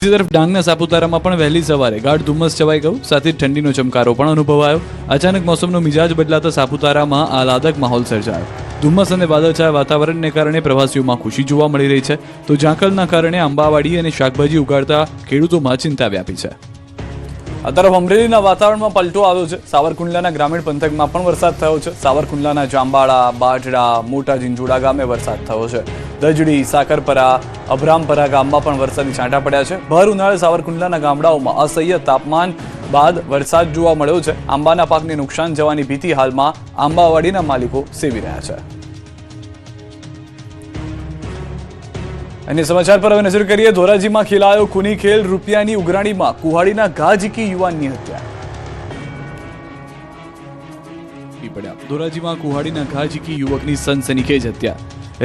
બીજી તરફ ડાંગના સાપુતારામાં પણ વહેલી સવારે ગાઢ ધુમ્મસ છવાઈ ગયું, સાથે જ ઠંડીનો ચમકારો પણ અનુભવાયો. અચાનક મોસમનો મિજાજ બદલાતા સાપુતારામાં આહલાદક માહોલ સર્જાયો. ધુમ્મસ અને વાદળછાયા વાતાવરણને કારણે પ્રવાસીઓમાં ખુશી જોવા મળી રહી છે, તો ઝાંખલના કારણે આંબાવાડી અને શાકભાજી ઉગાડતા ખેડૂતોમાં ચિંતા વ્યાપી છે. આ તરફ અમરેલીના વાતાવરણમાં પલટો આવ્યો છે. સાવરકુંડલાના ગ્રામીણ પંથકમાં પણ વરસાદ થયો છે. સાવરકુંડલાના જાંબાળા, બાઢડા, મોટા ઝીંઝુડા ગામે વરસાદ થયો છે. દજડી, સાકરપરા, અભરામપરા ગામમાં પણ વરસાદી છાંટા પડ્યા છે. ભર ઉનાળે સાવરકુંડલાના ગામડાઓમાં અસહ્ય તાપમાન બાદ વરસાદ જોવા મળ્યો છે. આંબાના પાકને નુકસાન જવાની ભીતિ હાલમાં આંબાવાડીના માલિકો સેવી રહ્યા છે. અન્ય સમાચાર પર હવે નજર કરીએ. ધોરાજીમાં ખેલાયો ખૂની ખેલ. રૂપિયાની ઉઘરાણીમાં કુહાડીના ઘા ઝીકી યુવાનની હત્યા. ધોરાજીમાં કુહાડીના ઘા ઝીકી યુવકની સનસનીખેજ હત્યા.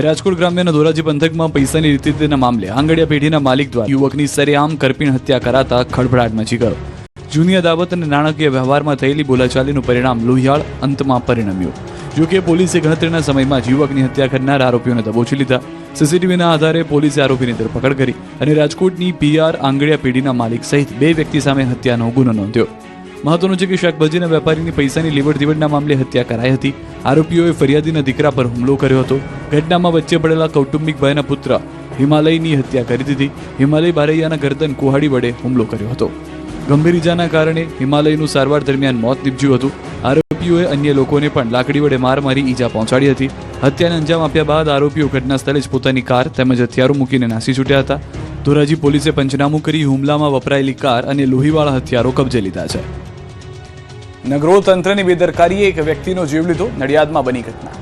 રાજકોટ ગ્રામ્યના ધોરાજી પંથકમાં પૈસાની રીતના મામલે આંગડિયા પેઢીના માલિક દ્વારા યુવકની સરેઆમ કરપીણ હત્યા કરાતા ખળભળાટ મચી ગયો. જૂની અદાવત અને નાણાકીય વ્યવહારમાં થયેલી બોલાચાલીનું પરિણામ લોહિયાળ અંતમાં પરિણમ્યું. જોકે પોલીસે ગણતરીના સમયમાં જ યુવકની હત્યા કરનાર આરોપીઓને દબોચી લીધા. સીસીટીવીના આધારે પોલીસે આરોપીની ધરપકડ કરી અને રાજકોટની પીઆર આંગડિયા પેઢીના માલિક સહિત 2 વ્યક્તિ સામે હત્યાનો ગુનો નોંધ્યો. મહત્વનું છે કે શાકભાજીના વેપારીની પૈસાની લેવડ દેવડના મામલે હત્યા કરાઈ હતી. આરોપીઓએ ફરિયાદીના દીકરા પર હુમલો કર્યો હતો. ઘટનામાં વચ્ચે પડેલા કૌટુંબિક ભાઈના પુત્ર હિમાલયની હત્યા કરી દીધી. હિમાલય બારૈયાના ગરદન કુહાડી વડે હુમલો કર્યો હતો. ગંભીર ઇજાના કારણે હિમાલયનું સારવાર દરમિયાન મોત નીપજ્યું હતું. આરોપીઓએ અન્ય લોકોને પણ લાકડી વડે માર મારી ઈજા પહોંચાડી હતી. હત્યાને અંજામ આપ્યા બાદ આરોપીઓ ઘટના સ્થળે જ પોતાની કાર તેમજ હથિયારો મૂકીને નાસી છૂટ્યા હતા. ધોરાજી પોલીસે પંચનામું કરી હુમલામાં વપરાયેલી કાર અને લોહીવાળા હથિયારો કબજે લીધા છે. નગરોળ તંત્રની બેદરકારીએ એક વ્યક્તિનો જીવ લીધો. નડિયાદમાં બની ઘટના.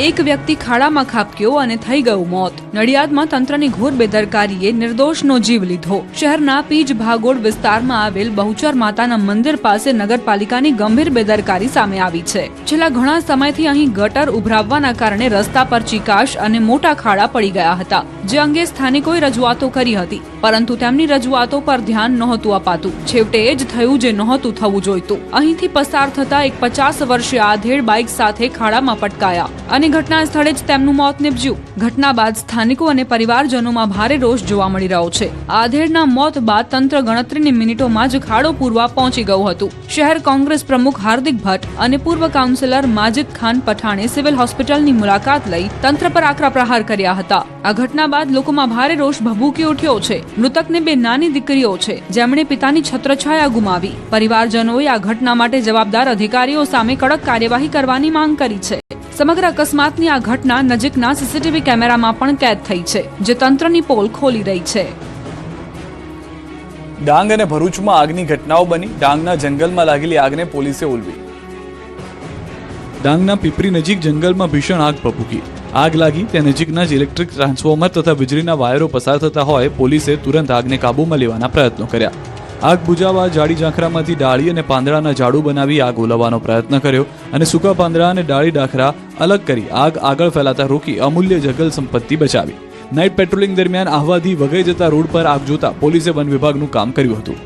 એક વ્યક્તિ ખાડામાં ખાબક્યો અને થઈ ગયું મોત. નડિયાદમાં તંત્રની ઘોર બેદરકારીએ નિર્દોષનો જીવ લીધો. શહેરના પીજ ભાગોળ વિસ્તારમાં આવેલ બહુચર માતાના મંદિર પાસે નગરપાલિકાની ગંભીર બેદરકારી સામે આવી છે. છેલ્લા ઘણા સમયથી અહીં ગટર ઉભરાવવાના કારણે રસ્તા પર ચીકાશ અને મોટા ખાડા પડી ગયા હતા, જે અંગે સ્થાનિકોએ રજૂઆતો કરી હતી, પરંતુ તેમની રજૂઆતો પર ધ્યાન નહોતું અપાતું. છેવટે એ જ થયું જે નહોતું થવું જોઈતું. અહીંથી પસાર થતા એક 50 વર્ષીય આધેડ બાઇક સાથે ખાડામાં પટકાયા અને ઘટના સ્થળે જ તેમનું મોત નીપજ્યું. ઘટના બાદ સ્થાનિકો અને પરિવારજનોમાં ભારે રોષ જોવા મળી રહ્યો છે. આધેડના મોત બાદ તંત્ર ગણતરીની મિનિટોમાં જ ખાડો પૂરવા પહોંચી ગયું હતું. શહેર કોંગ્રેસ પ્રમુખ હાર્દિક ભટ્ટ અને પૂર્વ કાઉન્સિલર માજિદ ખાન પઠાણે સિવિલ હોસ્પિટલની મુલાકાત લઈ તંત્ર પર આકરા પ્રહાર કર્યા હતા. આ ઘટના બાદ લોકોમાં ભારે રોષ ભભૂકી ઉઠ્યો છે. મૃતકને 2 નાની દીકરીઓ છે, જેમણે પિતાની છત્રછાયા ગુમાવી. પરિવારજનોએ આ ઘટના માટે જવાબદાર અધિકારીઓ સામે કડક કાર્યવાહી કરવાની માંગ કરી છે. સમગ્ર અકસ્માતની આ ઘટના નજીકના સીસીટીવી કેમેરામાં પણ કેદ થઈ છે, જે તંત્રની પોલ ખોલી રહી છે. ડાંગ અને ભરૂચમાં આગની ઘટનાઓ બની. ડાંગના જંગલમાં લાગેલી આગને પોલીસે ઓલવી. ડાંગના પીપરી નજીક જંગલમાં ભીષણ આગ ભભૂકી. આગ લાગી તે નજીકના જ ઇલેક્ટ્રિક ટ્રાન્સફોર્મર તથા વીજળીના વાયરો પસાર થતા હોય પોલીસે તુરંત આગને કાબૂમાં લેવાના પ્રયત્નો કર્યા. આગ બુઝાવવા જાડી ઝાંખરામાંથી ડાળી અને પાંદડાના ઝાડુ બનાવી આગ ઓલવવાનો પ્રયત્ન કર્યો અને સૂકા પાંદડા અને ડાળી ડાખરા અલગ કરી આગ આગળ ફેલાતા રોકી અમૂલ્ય જંગલ સંપત્તિ બચાવી. નાઇટ પેટ્રોલિંગ દરમિયાન આહવાથી વઘઈ જતા રોડ પર આગ જોતા પોલીસે વન વિભાગનું કામ કર્યું હતું.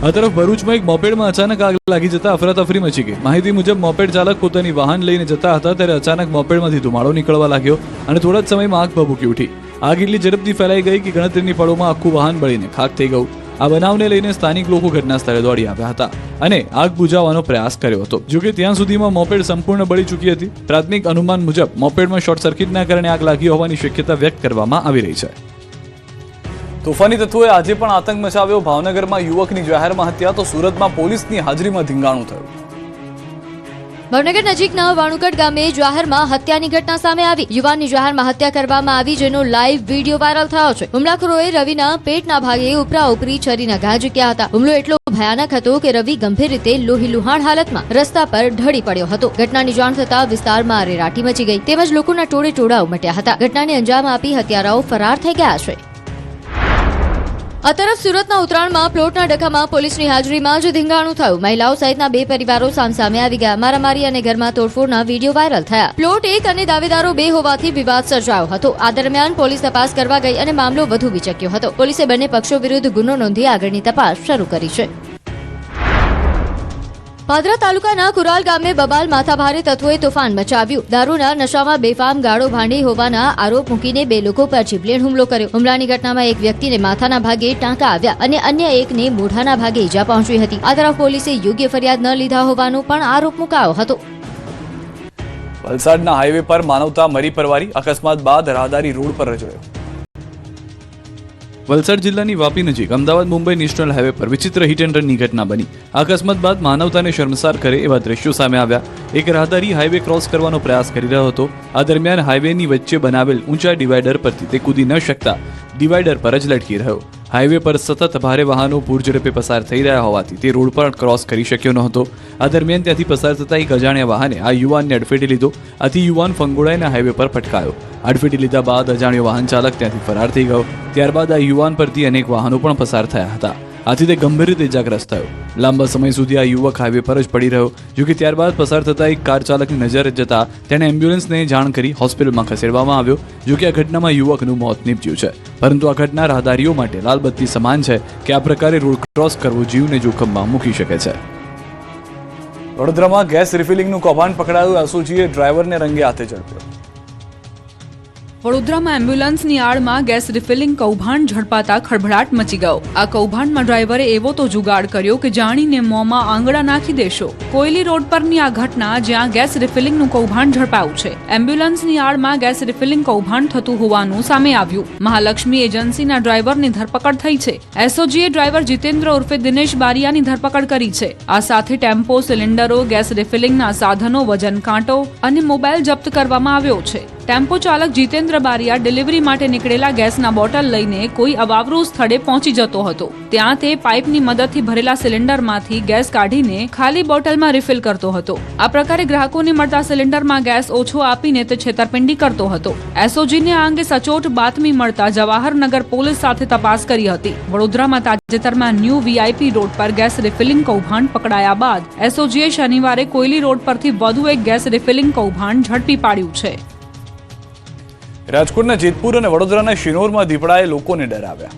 આ તરફ ભરૂચમાં એક મોપેડમાં અચાનક આગ લાગી જતા અફરાતફરી મચી ગઈ. માહિતી મુજબ મોપેડ ચાલક પોતાની વાહન લઈને જતા હતા ત્યારે અચાનક મોપેડમાંથી ધુમાડો નીકળવા લાગ્યો અને થોડા જ સમયમાં આગ ભભૂકી ઉઠી. આગ એટલી ઝડપથી ફેલાઈ ગઈ કે ગણતરીની પળોમાં આખું વાહન બળીને ખાખ થઈ ગયું. આ બનાવને લઈને સ્થાનિક લોકો ઘટના સ્થળે દોડી આવ્યા હતા અને આગ બુઝાવવાનો પ્રયાસ કર્યો હતો. જોકે ત્યાં સુધીમાં મોપેડ સંપૂર્ણ બળી ચૂકી હતી. પ્રાથમિક અનુમાન મુજબ મોપેડમાં શોર્ટ સર્કિટના કારણે આગ લાગી હોવાની શક્યતા વ્યક્ત કરવામાં આવી રહી છે. તોફાની તત્વોએ આજે પણ આતંક મચાવ્યો. ભાવનગરમાં યુવકની જાહેરમાં હત્યા તો સુરતમાં પોલીસની હાજરીમાં ધીંગાણું થયું. ભાવનગર નજીકના વાણુકટ ગામે જાહેરમાં હત્યાની ઘટના સામે આવી. યુવાનની જાહેરમાં હત્યા કરવામાં આવી, જેનો લાઈવ વિડીયો વાયરલ થયો છે. હુમલાખોરોએ રવિના પેટના ભાગે ઉપરા ઉપરી છરીના ઘા ઝીક્યા હતા. હુમલો એટલો ભયાનક હતો કે રવિ ગંભીર રીતે લોહીલુહાણ હાલતમાં રસ્તા પર ઢળી પડ્યો હતો. ઘટનાની જાણ થતા વિસ્તારમાં અરેરાટી મચી ગઈ, તેમજ લોકોના ટોળે ટોળા ઉમટ્યા હતા. ઘટનાને અંજામ આપી હત્યારાઓ ફરાર થઈ ગયા છે. આ તરફ સુરતના ઉત્તરાયણમાં પ્લોટના ડખામાં પોલીસની હાજરીમાં જ ધીંગાણું થયું. મહિલાઓ સહિતના 2 પરિવારો સામસામે આવી ગયા. મારામારી અને ઘરમાં તોડફોડના વિડીયો વાયરલ થયા. પ્લોટ 1 અને દાવેદારો 2 હોવાથી વિવાદ સર્જાયો હતો. આ દરમિયાન પોલીસ તપાસ કરવા ગઈ અને મામલો વધુ વિચક્યો હતો. પોલીસે બંને પક્ષો વિરુદ્ધ ગુનો નોંધી આગળની તપાસ શરૂ કરી છે. પાદરા તાલુકાના કુરાલ ગામે બબાલ માથાભારે તત્વોએ તોફાન મચાવ્યું. દારૂના નશામાં બેફામ ગાળો ભાંડી હોવાના આરોપ મૂકીને 2 લોકો પર જીવલેણ હુમલો કર્યો. હુમલાની ઘટનામાં એક વ્યક્તિને માથાના ભાગે ટાંકા આવ્યા અને અન્ય એકને મોઢાના ભાગે ઈજા પહોંચી હતી. આ તરફ પોલીસે યોગ્ય ફરિયાદ ન લીધા હોવાનો પણ આરોપ મુકાયો હતો. વલસાડના હાઈવે પર માનવતા મરી પરવારી, અકસ્માત બાદ રાહદારી રોડ પર રજળ્યો. વલસાડ જિલ્લાની વાપી નજીક અમદાવાદ મુંબઈ નેશનલ હાઈવે પર વિચિત્ર હિટ એન્ડ રનની ઘટના બની. અકસ્માત બાદ માનવતાને શર્મસાર કરે એવા દ્રશ્યો સામે આવ્યા. એક રાહદારી હાઈવે ક્રોસ કરવાનો પ્રયાસ કરી રહ્યો હતો. આ દરમિયાન હાઈવેની વચ્ચે બનાવેલ ઊંચા ડિવાઈડર પરથી તે કૂદી ન શકતા ડિવાઈડર પર જ લટકી રહ્યો. હાઈવે પર સતત ભારે વાહનો પૂરઝડપે પસાર થઈ રહ્યા હોવાથી તે રોડ પર ક્રોસ કરી શક્યો નહોતો. આ દરમિયાન ત્યાંથી પસાર થતા એક અજાણ્યા વાહને આ યુવાનને અડફેટે લીધો. આથી યુવાન ફંગોળાઈને હાઈવે પર પટકાયો. અડફેટે લીધા બાદ અજાણ્યો વાહન ચાલક ત્યાંથી ફરાર થઈ ગયો. ત્યારબાદ આ યુવાન પરથી અનેક વાહનો પણ પસાર થયા હતા. આથી તે ગંભીર રીતે ઇજાગ્રસ્ત થયો. લાંબા સમય સુધી આ યુવક હાઈવે પર જ પડી રહ્યો. જોકે ત્યારબાદ પસાર થતા એક કાર ચાલકની નજર જતા તેણે એમ્બ્યુલન્સને જાણ કરી હોસ્પિટલમાં ખસેડવામાં આવ્યો. જોકે આ ઘટનામાં યુવકનું મોત નીપજ્યું છે. પરંતુ આ ઘટના રાહદારીઓ માટે લાલબત્તી સમાન છે કે આ પ્રકારે રોડ ક્રોસ કરવો જીવને જોખમમાં મૂકી શકે છે. વડોદરામાં ગેસ રિફિલિંગનું કૌભાંડ પકડાયું. એસઓજીએ ડ્રાઈવરને રંગે હાથે ઝડપ્યો. વડોદરામાં એમ્બ્યુલન્સની આડમાં ગેસ રિફિલિંગ કૌભાંડ ઝડપાતા ખળભળાટ મચી ગયો. આ કૌભાંડમાં ડ્રાઈવરે એવો તો જુગાડ કર્યો કે જાણીને મોંમાં આંગળા નાખી દેશો. કોયલી રોડ પરની આ ઘટના જ્યાં ગેસ રિફિલિંગનું કૌભાંડ ઝડપાયું છે. એમ્બ્યુલન્સની આડમાં ગેસ રિફિલિંગ કૌભાંડ થતું હોવાનું સામે આવ્યું. મહાલક્ષ્મી એજન્સીના ડ્રાઈવરની ધરપકડ થઈ છે. એસઓજીએ ડ્રાઈવર જીતેન્દ્ર ઉર્ફે દિનેશ બારિયાની ધરપકડ કરી છે. આ સાથે ટેમ્પો, સિલિન્ડરો, ગેસ રિફિલિંગના સાધનો, વજન કાંટો અને મોબાઈલ જપ્ત કરવામાં આવ્યો છે. ટેમ્પો ચાલક જીતેન્દ્ર બારિયા ડિલિવરી માટે નીકળેલા ગેસના બોટલ લઈને કોઈ અવાવરૂ સ્થળે પહોંચી જતો હતો. ત્યાં તે પાઇપની મદદથી ભરેલા સિલિન્ડરમાંથી ગેસ કાઢીને ખાલી બોટલમાં રિફિલ કરતો હતો. આ પ્રકારે ગ્રાહકોને મળતા સિલિન્ડરમાં ગેસ ઓછો આપીને તે છેતરપિંડી કરતો હતો. એસઓજીને આ અંગે સચોટ બાતમી મળતા જવાહરનગર પોલીસ સાથે તપાસ કરી હતી. વડોદરામાં તાજેતરમાં ન્યૂ વીઆઈપી રોડ પર ગેસ રિફિલિંગ કૌભાંડ પકડાયા બાદ એસઓજીએ શનિવારે કોયલી રોડ પરથી વધુ એક ગેસ રિફિલિંગ કૌભાંડ ઝડપી પાડ્યું છે. રાજકોટના જેતપુર અને વડોદરાના શિનોરમાં દીપડાએ લોકોને ડરાવ્યા.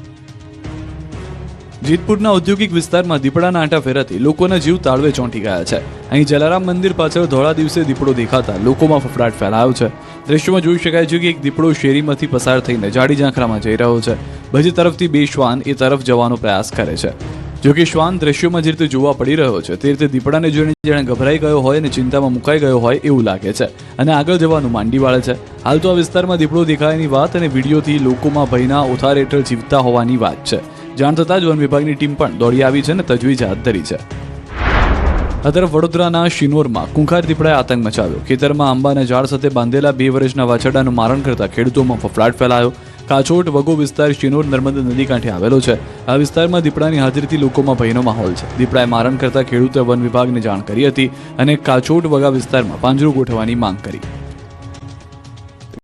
જેતપુરના ઔદ્યોગિક વિસ્તારમાં દીપડાના આંટા ફેરવાથી લોકોના જીવ તાળવે ચોંટી ગયા છે. અહીં જલારામ મંદિર પાછળ ધોળા દિવસે દીપડો દેખાતા લોકોમાં ફફડાટ ફેલાયો છે. દ્રશ્યોમાં જોઈ શકાય છે કે એક દીપડો શેરીમાંથી પસાર થઈને જાડી ઝાંખરામાં જઈ રહ્યો છે. બીજી તરફથી 2 શ્વાન એ તરફ જવાનો પ્રયાસ કરે છે. જોકે શ્વાન દ્રશ્યોમાં જે રીતે જોવા પડી રહ્યો છે તે રીતે દીપડાને જોઈને જાણે ગભરાઈ ગયો હોય અને ચિંતામાં મુકાઈ ગયો હોય એવું લાગે છે અને આગળ જવાનું માંડી વાળે છે. હાલ તો આ વિસ્તારમાં દીપડો દેખાયાની વાત અને વિડીયોથી લોકોમાં ભયના ઓથાર હેઠળ જીવતા હોવાની વાત છે. જાણ થતાં જ વન વિભાગની ટીમ પણ દોડી આવી છે અને તજવીજ હાથ ધરી છે. આ તરફ વડોદરાના શિનોરમાં કુંખાર દીપડાએ આતંક મચાવ્યો. ખેતરમાં આંબાના ઝાડ સાથે બાંધેલા 2 વર્ષના વાછરડાનું મારણ કરતા ખેડૂતોમાં ફફડાટ ફેલાયો. કાછોટ વગો વિસ્તાર શિનોર નર્મદા નદી કાંઠે આવેલો છે. આ વિસ્તારમાં દીપડાની હાજરીથી લોકોમાં ભયનો માહોલ છે. દીપડાએ મારણ કરતા ખેડૂતોએ વન વિભાગને જાણ કરી હતી અને કાછોટ વગા વિસ્તારમાં પાંજરું ગોઠવવાની માંગ કરી.